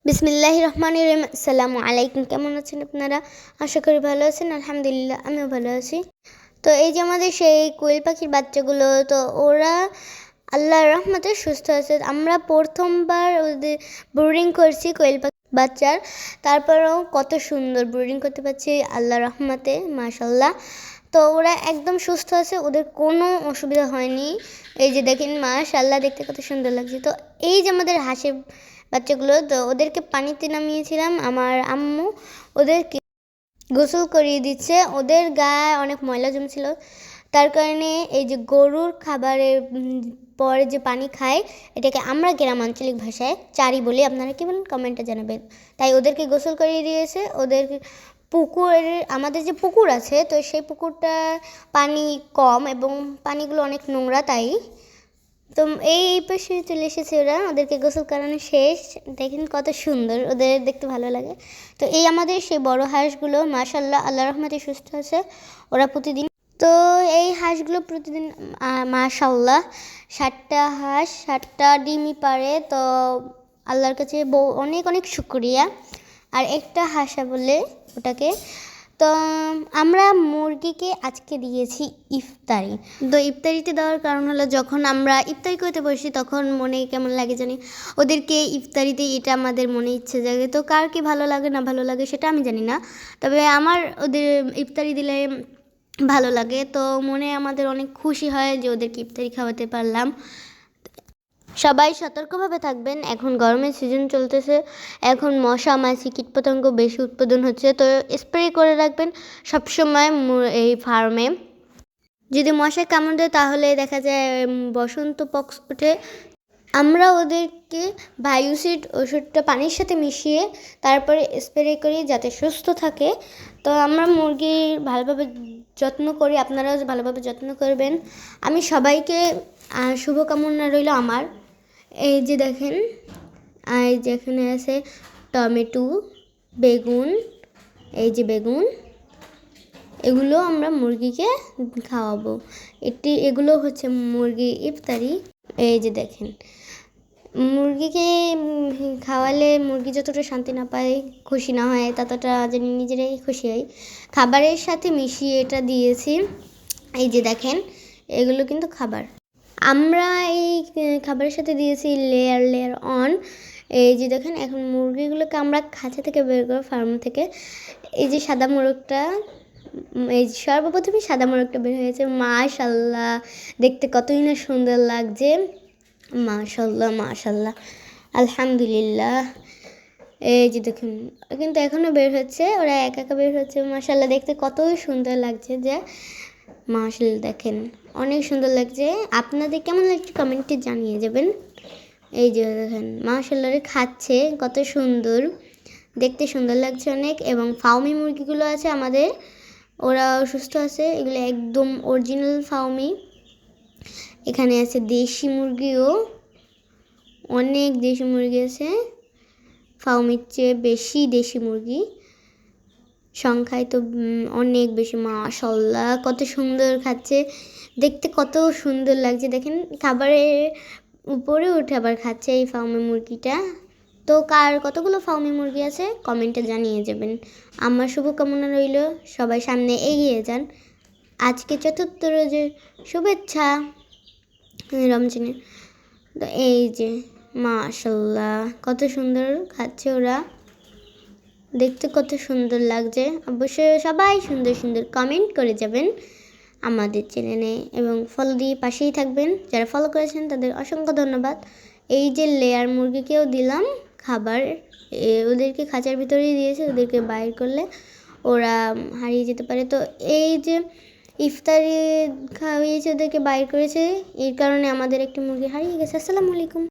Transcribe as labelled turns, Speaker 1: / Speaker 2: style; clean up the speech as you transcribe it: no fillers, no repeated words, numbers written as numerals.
Speaker 1: বিসমিল্লাহির রহমানির রহিম। আসসালামু আলাইকুম। কেমন আছেন আপনারা? আশা করি ভালো আছেন। আলহামদুলিল্লাহ আমিও ভালো আছি। তো এই যে আমাদের সেই কোয়েল পাখির বাচ্চাগুলো, তো ওরা আল্লাহর রহমতে সুস্থ আছে। আমরা প্রথমবার ওদের ব্রুডিং করছি কোয়েল পাখি বাচ্চার, তারপরেও কত সুন্দর ব্রুডিং করতে পারছি আল্লাহর রহমতে, মাশাল্লাহ। তো ওরা একদম সুস্থ আছে, ওদের কোনো অসুবিধা হয়নি। এই যে দেখেন, মাশাল্লাহ, দেখতে কত সুন্দর লাগছে। তো এই যে আমাদের হাঁসের বাচ্চাগুলো, তো ওদেরকে পানিতে নামিয়েছিলাম, আমার আম্মু ওদেরকে গোসল করিয়ে দিচ্ছে। ওদের গায়ে অনেক ময়লা জমছিল, তার কারণে এই যে গরুর খাবারের পরে যে পানি খায়, এটাকে আমরা গ্রাম আঞ্চলিক ভাষায় চারি বলি। আপনারা কি বলেন কমেন্টে জানাবেন। তাই ওদেরকে গোসল করিয়ে দিয়েছে। ওদের পুকুরের, আমাদের যে পুকুর আছে, তো সেই পুকুরটা পানি কম এবং পানিগুলো অনেক নোংরা, তাই তো এই পাশে চলে এসেছে ওরা। ওদেরকে গোসল করানো শেষ। দেখেন কত সুন্দর, ওদের দেখতে ভালো লাগে। তো এই আমাদের সেই বড় হাঁসগুলো মাশাল্লাহ আল্লাহর রহমতে সুস্থ আছে। ওরা প্রতিদিন, তো এই হাঁসগুলো প্রতিদিন মাশাল্লাহ 60টা হাঁস 60টা ডিমই পারে। তো আল্লাহর কাছে অনেক অনেক শুকরিয়া। আর একটা হাঁসা বলে ওটাকে। তো আমরা মুরগিকে আজকে দিয়েছি ইফতারি। তো ইফতারিতে দেওয়ার কারণ হলো, যখন আমরা ইফতারি করতে বসি তখন মনে কেমন লাগে জানি, ওদেরকে ইফতারিতে এটা আমাদের মনে ইচ্ছে জাগে। তো কার কি ভালো লাগে না ভালো লাগে সেটা আমি জানি না, তবে আমার ওদের ইফতারি দিলে ভালো লাগে। তো মনে আমাদের অনেক খুশি হয় যে ওদেরকে ইফতারি খাওয়াতে পারলাম। সবাই সতর্কভাবে থাকবেন, এখন গরমের সিজন চলতেছে, এখন মশা মাছি কীটপতঙ্গ বেশি উৎপাদন হচ্ছে। তো স্প্রে করে রাখবেন সবসময় এই ফার্মে। যদি মশায় কামড় দেয় তাহলে দেখা যায় বসন্ত পক্স ওঠে। আমরা ওদেরকে বায়োসিড ওষুধটা পানির সাথে মিশিয়ে তারপরে স্প্রে করি যাতে সুস্থ থাকে। তো আমরা মুরগির ভালোভাবে যত্ন করি, আপনারাও ভালোভাবে যত্ন করবেন। আমি সবাইকে শুভকামনা রইল আমার। এই যে দেখেন, এই যে এখানে আছে টমেটো, বেগুন, এই যে বেগুন, এগুলো আমরা মুরগিকে খাওয়াবো। এগুলো হচ্ছে মুরগির ইফতারি। এই যে দেখেন, মুরগিকে খাওয়ালে মুরগি যতটা শান্তি না পায়, খুশি না হয়, ততটা যেন নিজেরাই খুশি হয়। খাবারের সাথে মিশিয়ে এটা দিয়েছি। এই যে দেখেন, এগুলো কিন্তু খাবার। আমরা এই খাবারের সাথে দিয়েছি লেয়ার লেয়ার অন। এই যে দেখেন, এখন মুরগিগুলোকে আমরা খাঁচা থেকে বের করে ফার্ম থেকে, এই যে সাদা মোরগটা, এই সর্বপ্রথমে সাদা মোরগটা বের হয়েছে। মাশাল্লাহ, দেখতে কতই না সুন্দর লাগছে। মাশাল্লাহ মাশাল্লাহ আলহামদুলিল্লাহ। এই যে দেখুন, কিন্তু এখনও বের হচ্ছে, ওরা একা একা বের হচ্ছে। মাশাল্লাহ, দেখতে কতই সুন্দর লাগছে যে, মাশাল্লাহ দেখেন অনেক সুন্দর লাগছে। আপনাদের কেমন লাগছে কমেন্টে জানিয়ে যাবেন। এই যে দেখেন মাশাল্লাহ খাচ্ছে, কত সুন্দর দেখতে, সুন্দর লাগছে অনেক। এবং ফাউমি মুরগিগুলো আছে আমাদের, ওরা সুস্থ আছে। এগুলো একদম অরিজিনাল ফাউমি। এখানে আছে দেশি মুরগিও, অনেক দেশি মুরগি আছে। ফাউমির চেয়ে বেশি দেশি মুরগি সংখ্যায় তো অনেক বেশি। মাশাল্লাহ কত সুন্দর খাচ্ছে, দেখতে কত সুন্দর লাগছে। দেখেন খাবারের উপরে উঠে আবার খাচ্ছে এই ফার্মে মুরগিটা। তো কার কতগুলো ফার্মে মুরগি আছে কমেন্টে জানিয়ে যাবেন। আমার শুভকামনা রইল, সবাই সামনে এগিয়ে যান। আজকে চতুর্থ রোজের শুভেচ্ছা রমজানের। তো এই যে মাশাল্লাহ কত সুন্দর খাচ্ছে ওরা, দেখতে কত সুন্দর লাগছে। অবশ্যই সবাই সুন্দর সুন্দর কমেন্ট করে যাবেন আমাদের চ্যানেলে এবং ফলো দিয়ে পাশেই থাকবেন। যারা ফলো করেছেন তাদের অসংখ্য ধন্যবাদ। এই যে লেয়ার মুরগিকেও দিলাম খাবার, ওদেরকে খাঁচার ভিতরেই দিয়েছে, ওদেরকে বাইর করলে ওরা হারিয়ে যেতে পারে। তো এই যে ইফতারি খাওয়িয়েছে, ওদেরকে বাইর করেছে, এর কারণে আমাদের একটি মুরগি হারিয়ে গেছে। আসসালামু আলাইকুম।